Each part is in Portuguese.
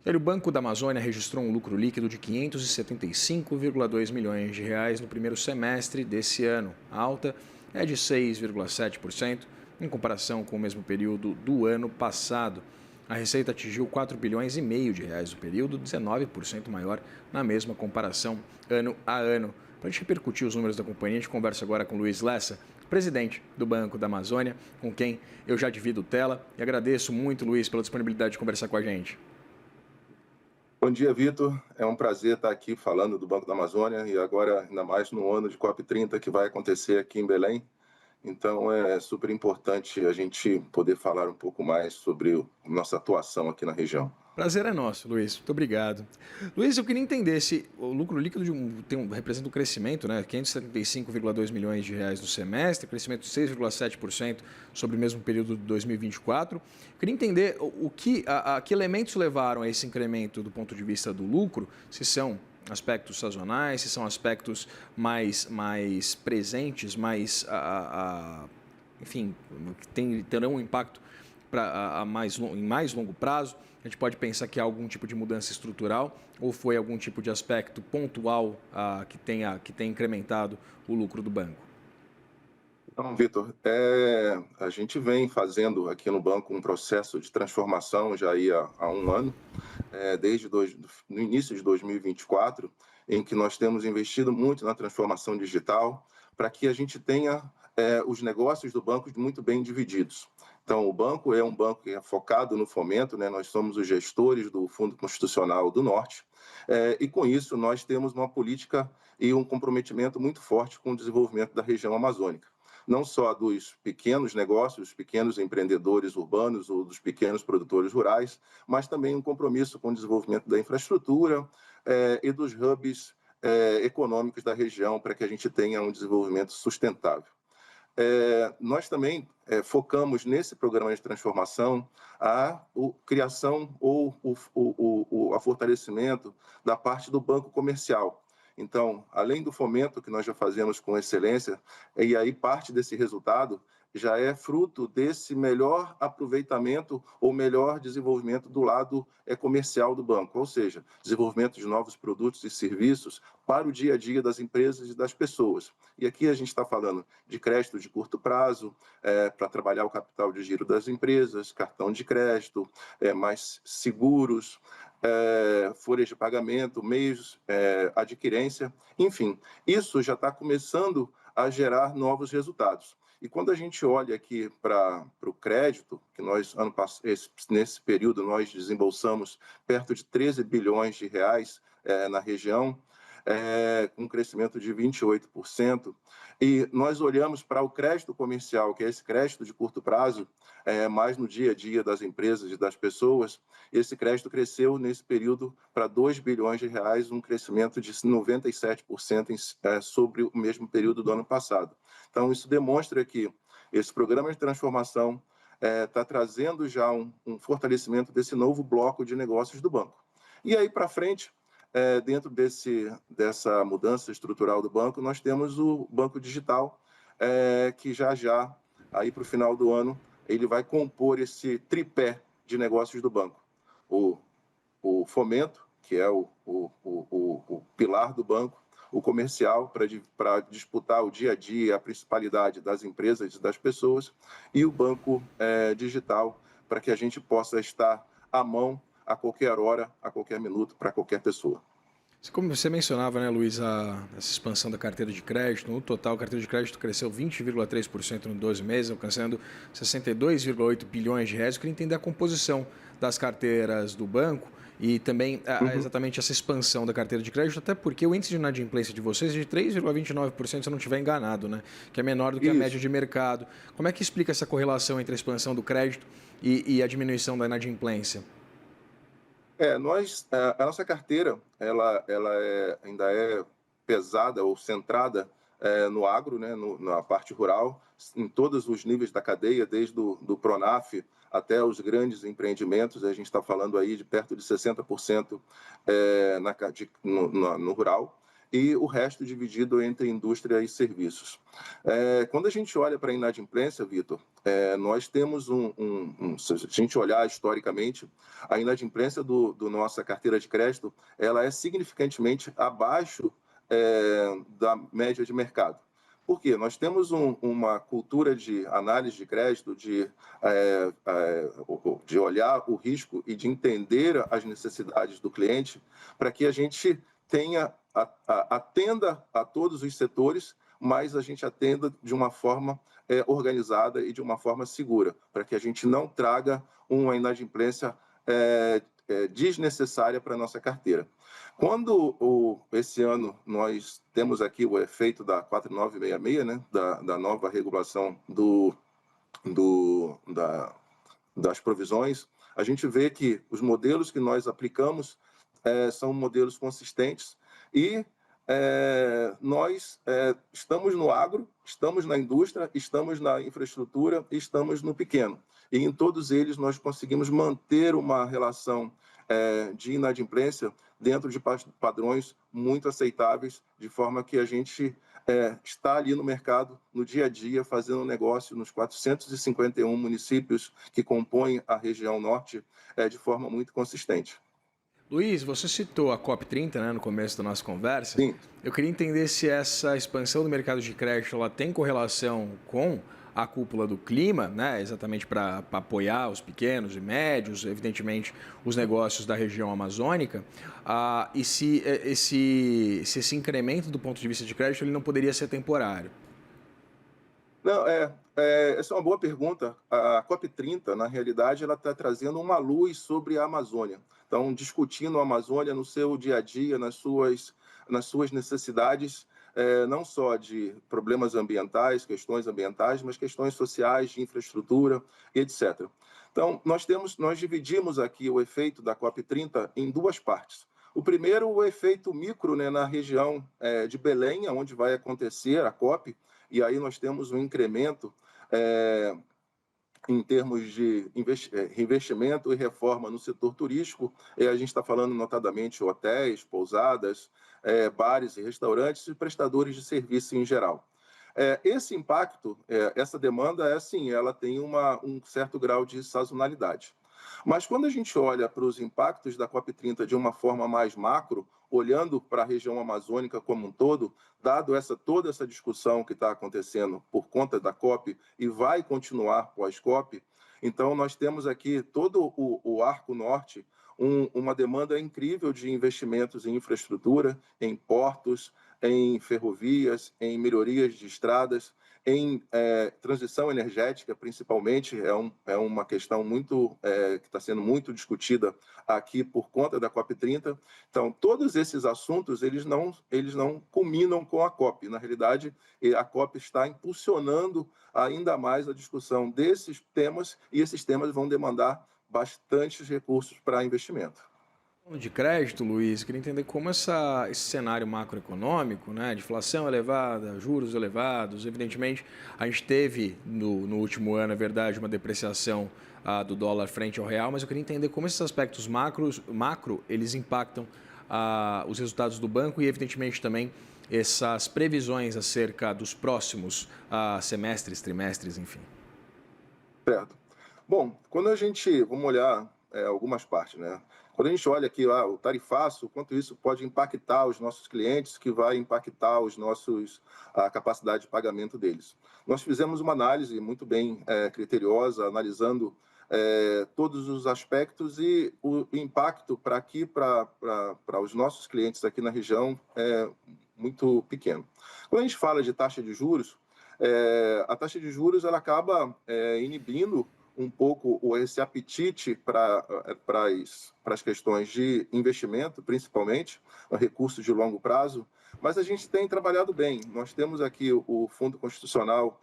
O Banco da Amazônia registrou um lucro líquido de 575,2 milhões de reais no primeiro semestre desse ano. A alta é de 6,7% em comparação com o mesmo período do ano passado. A receita atingiu 4 bilhões e meio de reais no período, 19% maior na mesma comparação ano a ano. Para a gente repercutir os números da companhia, a gente conversa agora com Luiz Lessa, presidente do Banco da Amazônia, com quem eu já divido tela. E agradeço muito, Luiz, pela disponibilidade de conversar com a gente. Bom dia, Vitor. É um prazer estar aqui falando do Banco da Amazônia e agora, ainda mais no ano de COP30 que vai acontecer aqui em Belém. Então, é super importante a gente poder falar um pouco mais sobre nossa atuação aqui na região. Prazer é nosso, Luiz. Muito obrigado. Luiz, eu queria entender se o lucro líquido representa um crescimento, né? 575,2 milhões de reais no semestre, crescimento de 6,7% sobre o mesmo período de 2024. Eu queria entender que elementos levaram a esse incremento do ponto de vista do lucro, se são aspectos sazonais, se são aspectos mais presentes, enfim, que terão um impacto em mais longo prazo. A gente pode pensar que há algum tipo de mudança estrutural ou foi algum tipo de aspecto pontual que tenha incrementado o lucro do banco? Então, Vitor, a gente vem fazendo aqui no banco um processo de transformação já há um ano, no início de 2024, em que nós temos investido muito na transformação digital para que a gente tenha os negócios do banco muito bem divididos. Então, o banco é um banco que é focado no fomento, né? Nós somos os gestores do Fundo Constitucional do Norte, e com isso nós temos uma política e um comprometimento muito forte com o desenvolvimento da região amazônica. Não só dos pequenos negócios, pequenos empreendedores urbanos ou dos pequenos produtores rurais, mas também um compromisso com o desenvolvimento da infraestrutura e dos hubs econômicos da região para que a gente tenha um desenvolvimento sustentável. Nós também focamos nesse programa de transformação a criação ou a fortalecimento da parte do banco comercial. Então, além do fomento que nós já fazemos com excelência, e aí parte desse resultado já é fruto desse melhor aproveitamento ou melhor desenvolvimento do lado comercial do banco, ou seja, desenvolvimento de novos produtos e serviços para o dia a dia das empresas e das pessoas. E aqui a gente está falando de crédito de curto prazo, para trabalhar o capital de giro das empresas, cartão de crédito, mais seguros, folhas de pagamento, meios, adquirência, enfim, isso já está começando a gerar novos resultados. E quando a gente olha aqui para o crédito, que nós, nesse período, nós desembolsamos perto de 13 bilhões de reais na região, com um crescimento de 28%, e nós olhamos para o crédito comercial, que é esse crédito de curto prazo, mais no dia a dia das empresas e das pessoas, esse crédito cresceu nesse período para 2 bilhões de reais, um crescimento de 97% sobre o mesmo período do ano passado. Então, isso demonstra que esse programa de transformação está trazendo já um fortalecimento desse novo bloco de negócios do banco. E aí, para frente, dentro dessa mudança estrutural do banco, nós temos o banco digital, que já, aí para o final do ano, ele vai compor esse tripé de negócios do banco. O fomento, que é o pilar do banco, o comercial, para disputar o dia a dia, a principalidade das empresas e das pessoas, e o banco digital, para que a gente possa estar à mão a qualquer hora, a qualquer minuto, para qualquer pessoa. Como você mencionava, né, Luiz, essa expansão da carteira de crédito, no total a carteira de crédito cresceu 20,3% em 12 meses, alcançando 62,8 bilhões de reais. Eu queria entender a composição das carteiras do banco e também exatamente essa expansão da carteira de crédito, até porque o índice de inadimplência de vocês é de 3,29%, se eu não estiver enganado, né, que é menor do que a média de mercado. Como é que explica essa correlação entre a expansão do crédito e a diminuição da inadimplência? A nossa carteira ela ainda é pesada ou centrada no agro, né, na parte rural, em todos os níveis da cadeia, desde do Pronaf até os grandes empreendimentos. A gente está falando aí de perto de 60% no rural. e o resto dividido entre indústria e serviços. Quando a gente olha para a inadimplência, Vitor, nós temos se a gente olhar historicamente, a inadimplência do nossa carteira de crédito, ela é significantemente abaixo da média de mercado. Por quê? Nós temos uma cultura de análise de crédito, de olhar o risco e de entender as necessidades do cliente, para que a gente atenda a todos os setores, mas a gente atenda de uma forma organizada e de uma forma segura, para que a gente não traga uma inadimplência desnecessária para a nossa carteira. Quando esse ano nós temos aqui o efeito da 4966, né, da nova regulação das provisões, a gente vê que os modelos que nós aplicamos são modelos consistentes e nós estamos no agro, estamos na indústria, estamos na infraestrutura e estamos no pequeno. E em todos eles nós conseguimos manter uma relação de inadimplência dentro de padrões muito aceitáveis, de forma que a gente está ali no mercado, no dia a dia, fazendo negócio nos 451 municípios que compõem a região norte de forma muito consistente. Luiz, você citou a COP30, né, no começo da nossa conversa. Sim. Eu queria entender se essa expansão do mercado de crédito ela tem correlação com a cúpula do clima, né, exatamente para apoiar os pequenos e médios, evidentemente, os negócios da região amazônica, e se esse incremento do ponto de vista de crédito ele não poderia ser temporário. Não, essa é uma boa pergunta. A COP30, na realidade, ela está trazendo uma luz sobre a Amazônia. Então, discutindo a Amazônia no seu dia a dia, nas suas necessidades, não só de problemas ambientais, questões ambientais, mas questões sociais, de infraestrutura, etc. Então, nós dividimos aqui o efeito da COP30 em duas partes. O primeiro, o efeito micro, né, na região de Belém, onde vai acontecer a COP, e aí nós temos um incremento em termos de investimento e reforma no setor turístico. A gente está falando notadamente hotéis, pousadas, bares e restaurantes e prestadores de serviço em geral. Esse impacto, essa demanda, ela tem um certo grau de sazonalidade. Mas quando a gente olha para os impactos da COP30 de uma forma mais macro, olhando para a região amazônica como um todo, dado toda essa discussão que está acontecendo por conta da COP e vai continuar pós-COP, então nós temos aqui todo o Arco Norte, uma demanda incrível de investimentos em infraestrutura, em portos, em ferrovias, em melhorias de estradas, em transição energética, principalmente, é uma questão que está sendo muito discutida aqui por conta da COP30. Então, todos esses assuntos, eles não culminam com a COP. Na realidade, a COP está impulsionando ainda mais a discussão desses temas, e esses temas vão demandar bastantes recursos para investimento. De crédito, Luiz, queria entender como esse cenário macroeconômico, né, de inflação elevada, juros elevados, evidentemente, a gente teve no último ano, é verdade, uma depreciação do dólar frente ao real, mas eu queria entender como esses aspectos macro eles impactam os resultados do banco e, evidentemente, também essas previsões acerca dos próximos semestres, trimestres, enfim. Certo. Bom, vamos olhar algumas partes, né? Quando a gente olha aqui o tarifaço, quanto isso pode impactar os nossos clientes, que vai impactar a capacidade de pagamento deles. Nós fizemos uma análise muito bem criteriosa, analisando todos os aspectos, e o impacto para os nossos clientes aqui na região é muito pequeno. Quando a gente fala de taxa de juros, a taxa de juros ela acaba inibindo um pouco esse apetite para as questões de investimento, principalmente, recursos de longo prazo, mas a gente tem trabalhado bem. Nós temos aqui o Fundo Constitucional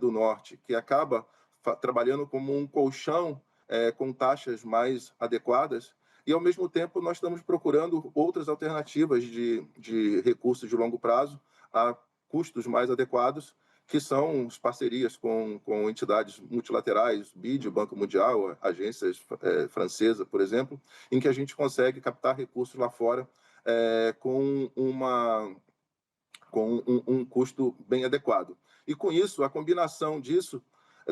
do Norte, que acaba trabalhando como um colchão com taxas mais adequadas, e, ao mesmo tempo, nós estamos procurando outras alternativas de recursos de longo prazo a custos mais adequados, que são as parcerias com entidades multilaterais, BID, Banco Mundial, agências francesas, por exemplo, em que a gente consegue captar recursos lá fora com um custo bem adequado. E com isso, a combinação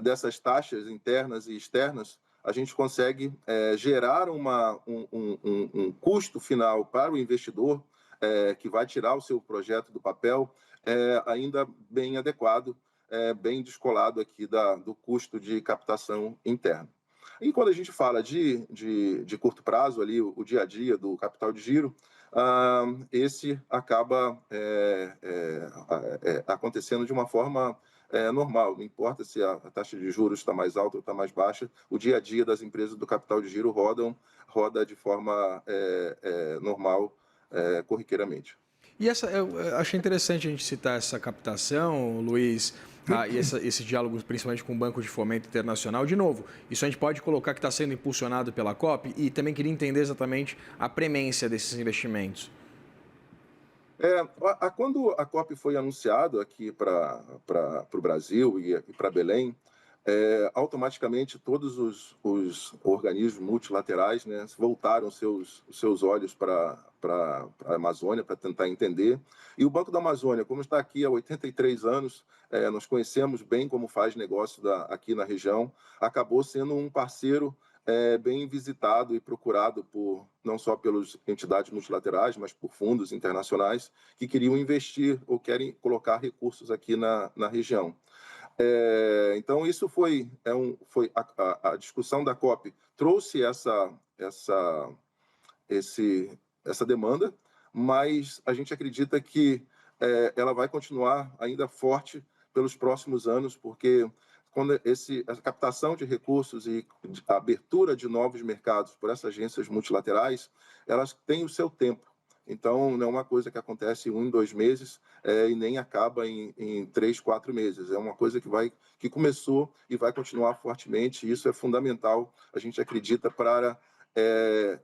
dessas taxas internas e externas, a gente consegue gerar um custo final para o investidor, que vai tirar o seu projeto do papel, ainda bem adequado, bem descolado aqui do custo de captação interno. E quando a gente fala de curto prazo, ali, o dia a dia do capital de giro, esse acaba acontecendo de uma forma normal, não importa se a taxa de juros está mais alta ou está mais baixa, o dia a dia das empresas do capital de giro roda de forma normal, corriqueiramente. E eu achei interessante a gente citar essa captação, Luiz, e esse diálogo principalmente com o Banco de Fomento Internacional. De novo, isso a gente pode colocar que está sendo impulsionado pela COP e também queria entender exatamente a premência desses investimentos. Quando a COP foi anunciado aqui para o Brasil e para Belém, automaticamente todos os organismos multilaterais, né, voltaram os seus olhos para a Amazônia para tentar entender. E o Banco da Amazônia, como está aqui há 83 anos, nós conhecemos bem como faz negócio aqui na região, acabou sendo um parceiro bem visitado e procurado não só pelas entidades multilaterais, mas por fundos internacionais que queriam investir ou querem colocar recursos aqui na região. Então, isso foi a discussão da COP, trouxe essa demanda, mas a gente acredita que ela vai continuar ainda forte pelos próximos anos, porque quando essa captação de recursos e a abertura de novos mercados por essas agências multilaterais, elas têm o seu tempo. Então, não é uma coisa que acontece em 1, 2 meses e nem acaba em 3, 4 meses. É uma coisa que começou e vai continuar fortemente, e isso é fundamental, a gente acredita, para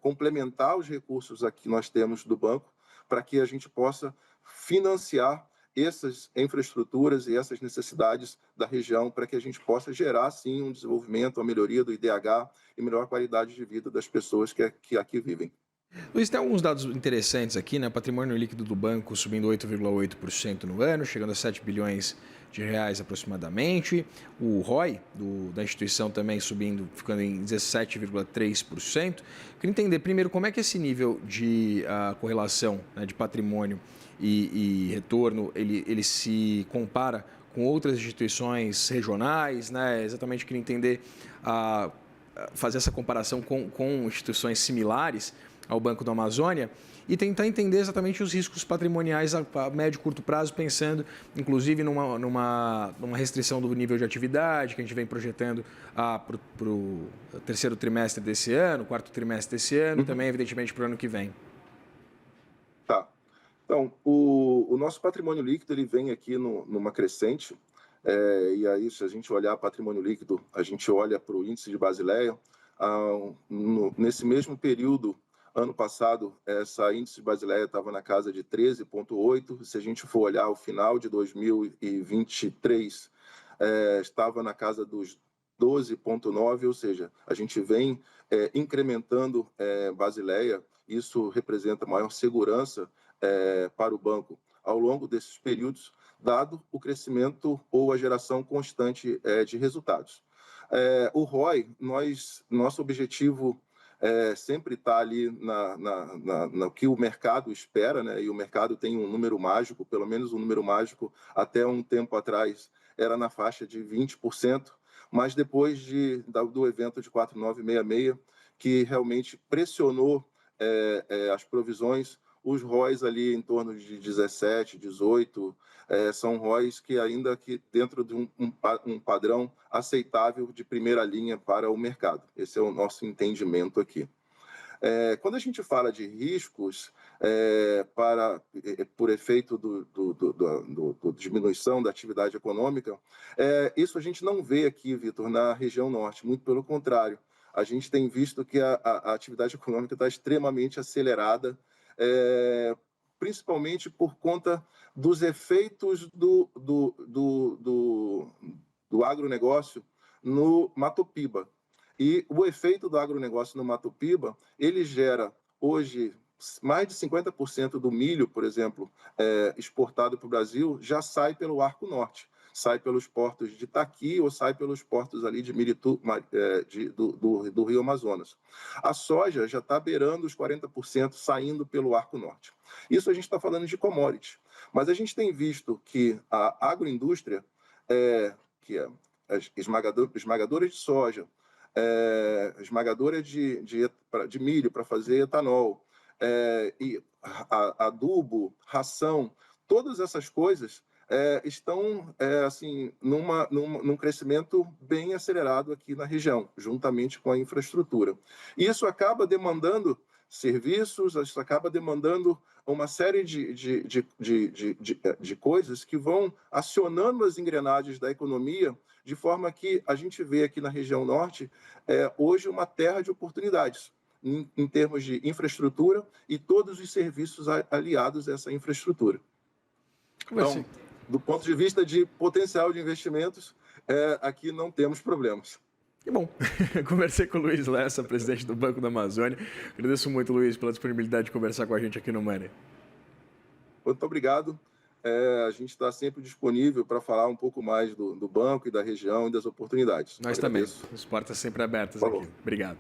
complementar os recursos aqui que nós temos do banco, para que a gente possa financiar essas infraestruturas e essas necessidades da região, para que a gente possa gerar, sim, um desenvolvimento, a melhoria do IDH e melhor qualidade de vida das pessoas que aqui vivem. Luiz, tem alguns dados interessantes aqui, né? Patrimônio líquido do banco subindo 8,8% no ano, chegando a 7 bilhões de reais aproximadamente. O ROI da instituição também subindo, ficando em 17,3%. Queria entender primeiro como é que esse nível de correlação, né, de patrimônio e retorno, ele se compara com outras instituições regionais, né? Exatamente queria entender, fazer essa comparação com instituições similares ao Banco da Amazônia e tentar entender exatamente os riscos patrimoniais a médio e curto prazo, pensando inclusive numa restrição do nível de atividade que a gente vem projetando para o terceiro trimestre desse ano, quarto trimestre desse ano, e também, evidentemente, para o ano que vem. Tá. Então, o nosso patrimônio líquido ele vem aqui numa crescente, e aí, se a gente olhar patrimônio líquido, a gente olha para o índice de Basileia, nesse mesmo período, ano passado, essa índice de Basileia estava na casa de 13,8. Se a gente for olhar o final de 2023, estava na casa dos 12,9, ou seja, a gente vem incrementando Basileia. Isso representa maior segurança para o banco ao longo desses períodos, dado o crescimento ou a geração constante de resultados. O ROI, nosso objetivo sempre está ali no que o mercado espera, né? E o mercado tem um número mágico, pelo menos um número mágico, até um tempo atrás era na faixa de 20%, mas depois do evento de 4966, que realmente pressionou as provisões, os ROIs ali em torno de 17, 18, são ROIs que ainda que dentro de um padrão aceitável de primeira linha para o mercado. Esse é o nosso entendimento aqui. Quando a gente fala de riscos por efeito da diminuição da atividade econômica, isso a gente não vê aqui, Vitor, na região norte, muito pelo contrário. A gente tem visto que a atividade econômica está extremamente acelerada, principalmente por conta dos efeitos do agronegócio no Mato Piba. E o efeito do agronegócio no Mato Piba, ele gera hoje mais de 50% do milho, por exemplo, exportado para o Brasil, já sai pelo Arco Norte. Sai pelos portos de Itaqui ou sai pelos portos ali de do Rio Amazonas. A soja já está beirando os 40% saindo pelo Arco Norte. Isso a gente está falando de commodities. Mas a gente tem visto que a agroindústria, que é as esmagadoras de soja, esmagadora de milho para fazer etanol, e adubo, ração, todas essas coisas estão assim num crescimento bem acelerado aqui na região, juntamente com a infraestrutura. Isso acaba demandando serviços, isso acaba demandando uma série de coisas que vão acionando as engrenagens da economia, de forma que a gente vê aqui na região norte hoje uma terra de oportunidades em termos de infraestrutura e todos os serviços aliados a essa infraestrutura. Então, do ponto de vista de potencial de investimentos, aqui não temos problemas. Que bom. Conversei com o Luiz Lessa, presidente do Banco da Amazônia. Agradeço muito, Luiz, pela disponibilidade de conversar com a gente aqui no Money. Muito obrigado. A gente está sempre disponível para falar um pouco mais do banco e da região e das oportunidades. Nós também. As portas sempre abertas aqui. Obrigado.